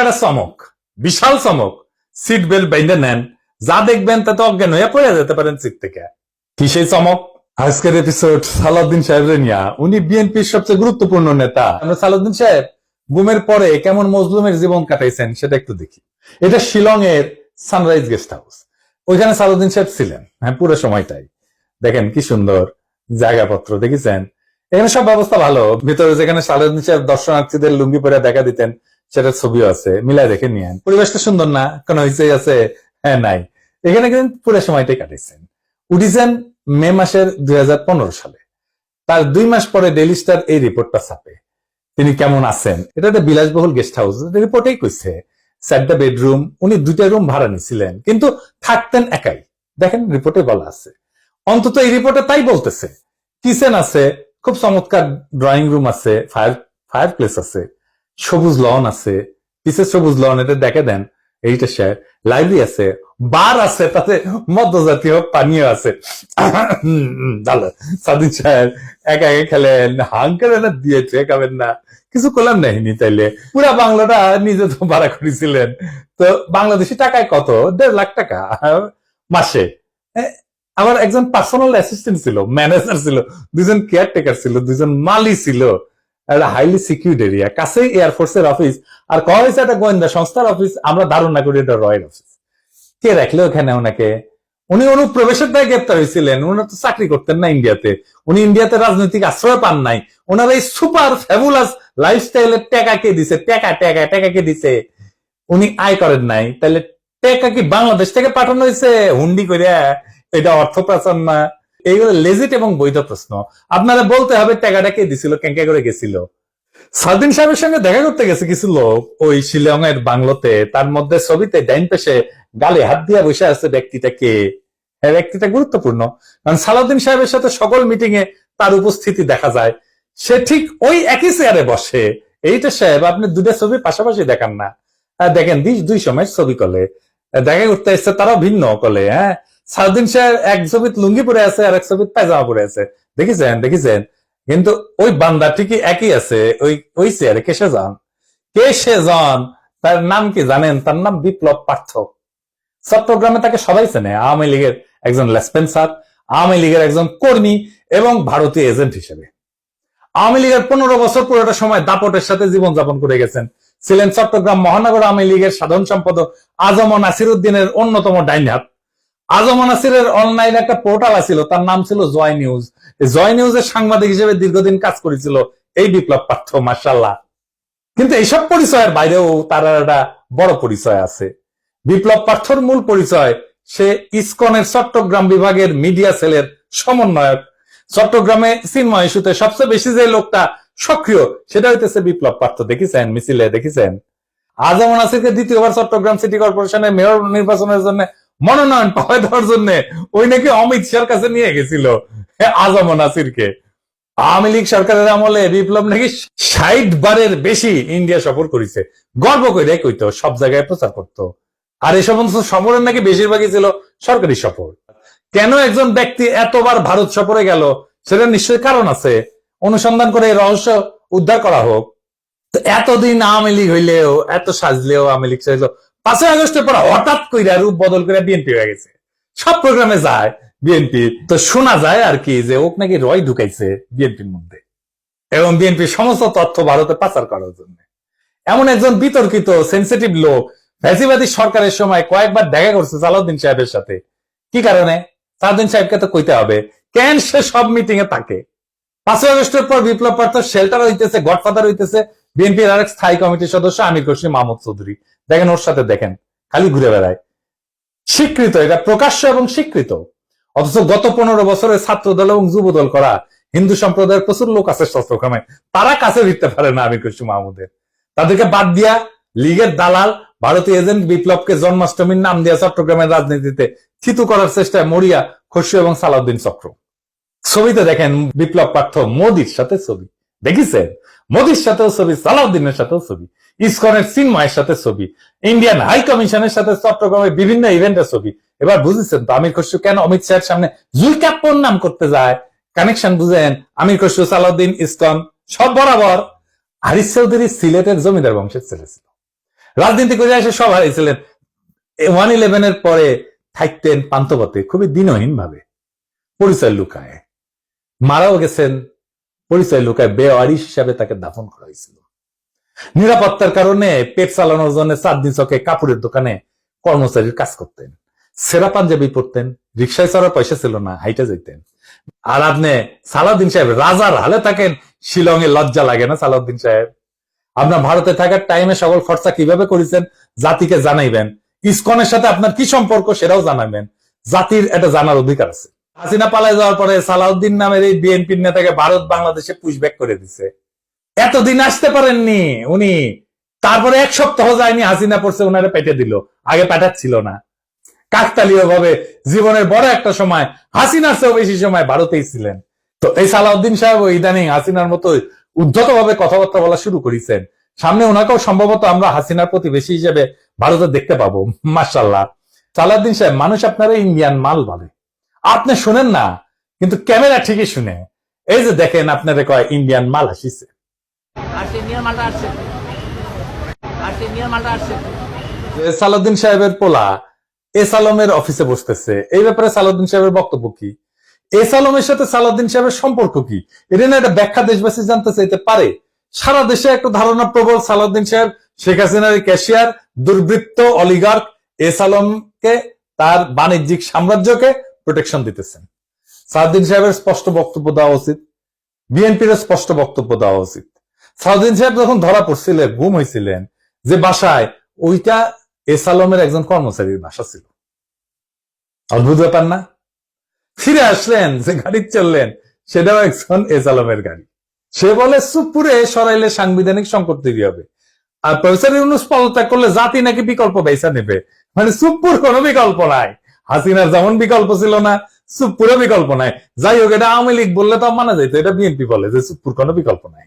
একটা চমক, বিশাল চমক। সিট বেল্ট বাইন্ধে নেন, যা দেখবেন তাতে অজ্ঞান হয়ে পড়ে যেতে পারেন সিট থেকে। কি সেই চমক? আজকের এপিসোড সালাউদ্দিন সাহেবের নিয়া। উনি বিএনপির সবচেয়ে গুরুত্বপূর্ণ নেতা। আমরা সালাউদ্দিন সাহেব গুমের পরে কেমন মজলুমের জীবন কাটাইছেন সেটা একটু দেখি। এটা শিলং এর সানরাইজ গেস্ট হাউস। ওইখানে সালাউদ্দিন সাহেব ছিলেন, হ্যাঁ, পুরো সময়টাই। দেখেন কি সুন্দর জায়গাপত্র, দেখেছেন? এখানে সব ব্যবস্থা ভালো। ভিতরে যেখানে সালাউদ্দিন সাহেব দর্শনার্থীদের লুঙ্গি পরে দেখা দিতেন সেটার ছবিও আছে, মিলাই দেখে নিয়েন। পরিবেশটা সুন্দর না? কোনো হইচই আছে? হ্যাঁ, নাই। এখানে কিন্তু পুরো সময়টাই কাটাইছেন। উঠিছেন মে মাসের 2015 সালে। তার 2 মাস পরে ডেইলি স্টার এই রিপোর্টটা ছাপে। তিনি কেমন আছেন, এটা একটা বিলাসবহুল গেস্ট হাউস, রিপোর্টেই কইছে। 4টা বেডরুম, উনি 2টা রুম ভাড়া নিছিলেন, কিন্তু থাকতেন একাই। দেখেন রিপোর্টে বলা আছে, অন্তত এই রিপোর্টে তাই বলতেছে। কিচেন আছে, খুব চমৎকার ড্রয়িং রুম আছে, ফায়ার প্লেস আছে, সবুজ লন আছে, পিছের সবুজ লন, এটা দেখে দেন। এইটা শেয়ার লাইব্রেরি আছে, বার আছে, তাতে মদ্যজাতীয় পানীয় আছে। সাদিন সাহেব একা একা খেলেন, হাঙ্কার দিয়েছে, খাবেন না, কিছু করলাম নাইনি। তাইলে পুরা বাংলাটা নিজে তো ভাড়া করেছিলেন। তো বাংলাদেশি টাকায় কত? 1.5 লাখ টাকা মাসে। আমার একজন পার্সোনাল অ্যাসিস্ট্যান্ট ছিল, ম্যানেজার ছিল, 2জন কেয়ারটেকার ছিল, 2জন মালি ছিল। একটা হাইলি সিকিউরিড এরিয়া, কাছেই এয়ারফোর্সের অফিস, আর কয়া হয়েছে একটা গোয়েন্দা সংস্থার অফিস। আমরা ধারণা করি এটা রয়্যাল অফিস। কে রাখলো ওখানে ওনাকে? উনি অনুপ্রবেশের দায় গ্রেপ্তার হয়েছিলেন। উনি তো চাকরি করতেন না ইন্ডিয়াতে, উনি ইন্ডিয়াতে রাজনৈতিক আশ্রয় পান নাই। ওনার এই সুপার ফ্যাবুলাস লাইফস্টাইলের টাকা কে দিছে? টাকা কে দিছে? উনি আয় করেন নাই, তাহলে টাকা কি বাংলাদেশ থেকে পাঠানো হয়েছে হুন্ডি করিয়া? এটা অর্থ পাচার না? এইগুলো লেজিট এবং বৈধ প্রশ্ন। আপনারা বলতে হবে টাকাটা কে দিছিল, কেঙ্কা করে গেছিল। সালদিন সাহেবের সঙ্গে দেখা করতে গেছে কিছু লোক ওই শিলং এর বাংলোতে। তার মধ্যে ছবিতে ডাইন পেশে গালে হাত দিয়া বসে আছে ব্যক্তিটা কে? হ্যাঁ, ব্যক্তিটা গুরুত্বপূর্ণ, কারণ সালাউদ্দিন সাহেবের সাথে সকল মিটিং এ তার উপস্থিতি দেখা যায়। সে ঠিক ওই একই চেয়ারে বসে। এইটা সাহেব আপনি 2টা ছবি পাশাপাশি দেখান না। দেখেন 2 সময় ছবি কলে দেখা করতে এসছে, তারাও ভিন্ন কলে। হ্যাঁ, সালাউদ্দিন সাহেব এক ছবিতে লুঙ্গি পরে আছে, আর এক ছবিতে পায়জামা পরে আছে। দেখেছেন? কিন্তু ওই বান্দা ঠিকই একই আছে ওই চেয়ারে। কে সে জন? তার নাম কি জানেন? তার নাম বিপ্লব পার্থ। চট্টগ্রামে তাকে সবাই চেনে, আওয়ামী লীগের একজন লেসপেন্সার, আওয়ামী লীগের একজন কর্মী এবং ভারতীয় এজেন্ট হিসেবে। আওয়ামী লীগের 15 বছর পুরোটা সময় দাপটের সাথে জীবনযাপন করে গেছেন। ছিলেন চট্টগ্রাম মহানগর আওয়ামী লীগের সাধারণ সম্পাদক আজম নাসির উদ্দিনের অন্যতম ডাইন হাত। আজম নাসিরের অনলাইনে একটা পোর্টাল ছিল, তার নাম ছিল জয় নিউজ। জয় নিউজের সাংবাদিক হিসেবে দীর্ঘদিন কাজ করেছিল এই বিপ্লব পার্থ, মাশাআল্লাহ। কিন্তু এইসব পরিচয়ের বাইরেও তার একটা বড় পরিচয় আছে। বিপ্লব পার্থর মূল পরিচয়, সে ইসকনের চট্টগ্রাম বিভাগের মিডিয়া সেলের সমন্বয়ক। চট্টগ্রামে চিন্ময় ইস্যুতে সবচেয়ে বেশি যে লোকটা সক্রিয়, সেটা হইতেছে বিপ্লব পার্থ। দেখেছেন মিছিলে? দেখেছেন আজম নাসিরকে দ্বিতীয়বার চট্টগ্রাম সিটি কর্পোরেশনের মেয়র নির্বাচনের জন্য মনোনয়ন পাওয়া দেওয়ার জন্য ওই নাকি অমিত শাহর কাছে নিয়ে গেছিল আজম নাসিরকে। আওয়ামী লীগ সরকারের আমলে বিপ্লব নাকি 60 বারের বেশি ইন্ডিয়া সফর করেছে। গর্ব করে কইতো, সব জায়গায় প্রচার করতো। আর এই সমস্ত সফরের নাকি বেশিরভাগই ছিল সরকারি সফর। কেন একজন ব্যক্তি এতবার ভারত সফরে গেল, সেটা নিশ্চয়ই কারণ আছে। অনুসন্ধান করে এই রহস্য উদ্ধার করা হোক। এতদিন আওয়ামী লীগ হইলেও, এত সাজলেও, আওয়ামী লীগ সাজলেও 5ই আগস্টের পর হঠাৎ কইরা রূপ বদল করে বিএনপি হয়ে গেছে। সব প্রোগ্রামে যায় বিএনপি। তো শোনা যায় আর কি যে ওক নাকি রয় ঢুকাইছে বিএনপির মধ্যে, এবং বিএনপির সমস্ত তথ্য ভারতে পাচার করার জন্য। এমন একজন বিতর্কিত সেন্সিটিভ লোক ফ্যাসিবাদী সরকারের সময় কয়েকবার দেখা করছে সালাউদ্দিন সাহেবের সাথে। কি কারণে? সালাউদ্দিন সাহেবকে তো কইতে হবে কেন সে সব মিটিং এ থাকে। 5ই আগস্টের পর বিপ্লব পার্থ শেল্টার হইতেছে, গডফাদার হইতেছে বিএনপির আরেক স্থায়ী কমিটির সদস্য আমির খসরু মাহমুদ চৌধুরী। দেখেন ওর সাথে, দেখেন খালি ঘুরে বেড়ায়। স্বীকৃত, এটা প্রকাশ্য এবং স্বীকৃত। অথচ গত 15 বছরে ছাত্র দল এবং যুব দল করা হিন্দু সম্প্রদায়ের প্রচুর লোক আছে চট্টগ্রামে, তারা কাছে ভিড়তে পারে না আমির খসরু মাহমুদের। তাদেরকে বাদ দিয়া লীগের দালাল ভারতীয় এজেন্ট বিপ্লবকে জন্মাষ্টমীর নাম দিয়া চট্টগ্রামের রাজনীতিতে থিতু করার চেষ্টায় মরিয়া খসরু এবং সালাউদ্দিন চক্র। ছবিতে দেখেন বিপ্লব পার্থ মোদির সাথে ছবি, দেখেছেন? মোদির সাথেও ছবি, সালাউদ্দিনের সাথেও ছবি, ইসকনের চিন্ময়ের সাথে ছবি, ইন্ডিয়ান হাই কমিশনের সাথে চট্টগ্রামের বিভিন্ন ইভেন্টের ছবি। এবার বুঝেছেন তো আমির খসরু কেন অমিত শাহের সামনে জুলকাপ্পর নাম করতে যায়? কানেকশন বুঝেন? আমির খসরু, সালাউদ্দিন, ইসকন সব বরাবর। হারিস চৌধুরী সিলেটের জমিদার বংশের ছেলে ছিল। রাজনীতি করে এসে সব হারিয়েছিলেন। 1/11 পরে থাকতেন পান্থপথে খুবই দিনহীন ভাবে, পরিচয় লুকায়, মারাও গেছেন পরিচয় লুকায়, বেওয়ারিশ হিসাবে তাকে দাফন করা হয়েছিল। নিরাপত্তার কারণে পেট চালানোর জন্য চাঁদনি চকে কাপড়ের দোকানে কর্মচারীর কাজ করতেন, সেরা পাঞ্জাবি পরতেন, রিক্সায় চড়ার পয়সা ছিল না, হাইটে যেতেন। আর আপনি সালাউদ্দিন সাহেব রাজার হালে থাকেন, শিলংয়ে লজ্জা লাগে না সালাউদ্দিন সাহেব? আপনার ভারতে থাকার টাইমে সকল খরচা কিভাবে করেছেন জাতিকে জানাইবেন, ইসকনের সাথে আপনার কি সম্পর্ক সেটাও জানাবেন, জাতির এটা জানার অধিকার আছে। হাসিনা পালায় যাওয়ার পরে সালাউদ্দিন নামের এই বিএনপির নেতাকে ভারত বাংলাদেশে পুশব্যাক করে দিছে। এতদিন আসতে পারেননি উনি, তারপরে 1 সপ্তাহ যায়নি হাসিনা পড়ছে ওনারে পেটে দিল, আগে পাঠাচ্ছিল না। কাকতালীয় ভাবে জীবনের বড় একটা সময় হাসিনার চেয়েও বেশি সময় ভারতেই ছিলেন। তো এই সালাউদ্দিন সাহেব ইদানিং হাসিনার মতো উদ্ধত ভাবে কথাবার্তা বলা শুরু করেছেন। সামনে ওনাকেও সম্ভবত আমরা হাসিনার প্রতিবেশী হিসেবে ভারতে দেখতে পাবো, মাশাআল্লাহ। সালাউদ্দিন সাহেব, মানুষ আপনারা ইন্ডিয়ান মাল বলে, আপনি শুনেন না, কিন্তু ক্যামেরা ঠিকই শুনে। এই যে দেখেন আপনারা কয় ইন্ডিয়ান মাল আসিছে, সালাউদ্দিন সাহেবের পোলা এসালমের অফিসে বসতেছে। এই ব্যাপারে সালাউদ্দিন সাহেবের বক্তব্য কি? এসালমের সাথে সালাউদ্দিন সাহেবের সম্পর্ক কি? এটা না একটা ব্যাখ্যা দেশবাসী জানতে চাইতে পারে। সারা দেশে একটা ধারণা প্রবল, সালাউদ্দিন সাহেব শেখ হাসিনার ক্যাশিয়ার, দুর্বৃত্ত অলিগার্ক এসালমকে, তার বাণিজ্যিক সাম্রাজ্যকে প্রোটেকশন দিতেছেন। সালাউদ্দিন সাহেবের স্পষ্ট বক্তব্য দেওয়া উচিত, বিএনপির স্পষ্ট বক্তব্য দেওয়া উচিত। সালাউদ্দিন সাহেব যখন ধরা পড়ছিলেন, গুম হয়েছিলেন যে বাসায়, ওইটা এসালমের একজন কর্মচারীর বাসা ছিল। অদ্ভুত ব্যাপার না? ফিরে আসলেন, যে গাড়ি চললেন সেটাও একজন এসালমের গাড়ি। সে বলে সুপুরে সরাইলে সাংবিধানিক সংকট তৈরি হবে, আর প্রফেসর ইউনূস পদত্যাগ করলে জাতি নাকি বিকল্প বেচা নেবে। মানে সুপুর কোনো বিকল্প নাই, হাসিনার যেমন বিকল্প ছিল না, সুপুরও বিকল্প নাই। যাই হোক, এটা আওয়ামী লীগ বললে তো মানা যাইতো, এটা বিএনপি বলে যে সুপুর কোনো বিকল্প নাই।